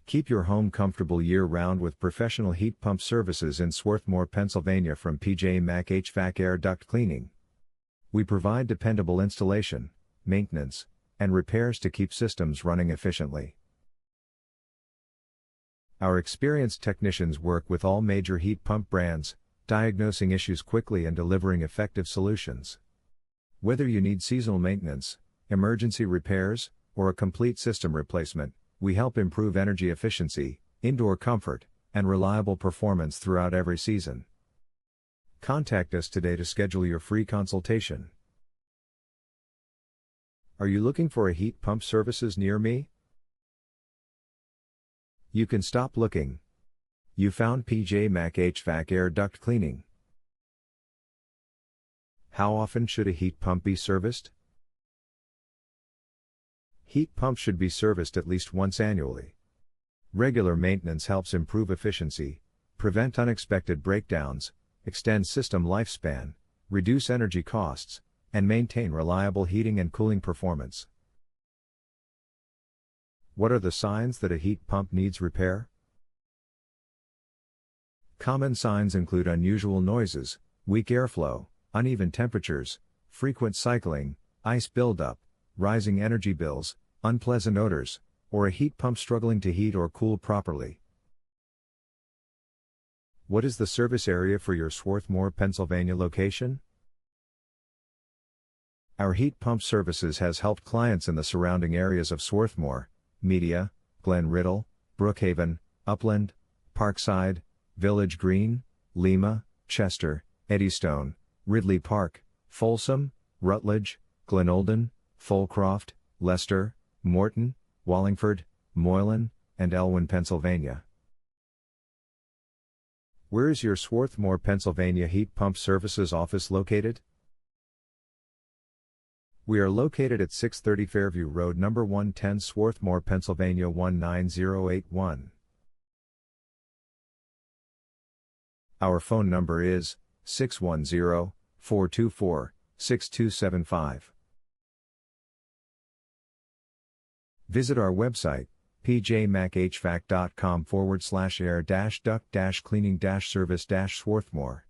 Keep your home comfortable year-round with professional heat pump services in Swarthmore, Pennsylvania from PJ Mac HVAC Air Duct Cleaning. We provide dependable installation, maintenance, and repairs to keep systems running efficiently. Our experienced technicians work with all major heat pump brands, diagnosing issues quickly and delivering effective solutions. Whether you need seasonal maintenance, emergency repairs, or a complete system replacement, we help improve energy efficiency, indoor comfort, and reliable performance throughout every season. Contact us today to schedule your free consultation. Are you looking for a heat pump services near me? You can stop looking. You found PJ Mac HVAC Air Duct Cleaning. How often should a heat pump be serviced? Heat pumps should be serviced at least once annually. Regular maintenance helps improve efficiency, prevent unexpected breakdowns, extend system lifespan, reduce energy costs, and maintain reliable heating and cooling performance. What are the signs that a heat pump needs repair? Common signs include unusual noises, weak airflow, uneven temperatures, frequent cycling, ice buildup, rising energy bills, unpleasant odors, or a heat pump struggling to heat or cool properly. What is the service area for your Swarthmore, Pennsylvania location? Our heat pump services has helped clients in the surrounding areas of Swarthmore, Media, Glen Riddle, Brookhaven, Upland, Parkside, Village Green, Lima, Chester, Eddystone, Ridley Park, Folsom, Rutledge, Glenolden, Fulcroft, Leicester, Morton, Wallingford, Moylan, and Elwyn, Pennsylvania. Where is your Swarthmore, Pennsylvania heat pump services office located? We are located at 630 Fairview Road, number 110, Swarthmore, Pennsylvania 19081. Our phone number is 610-424-6275. Visit our website, pjmachvac.com/air-duct-cleaning-service-Swarthmore.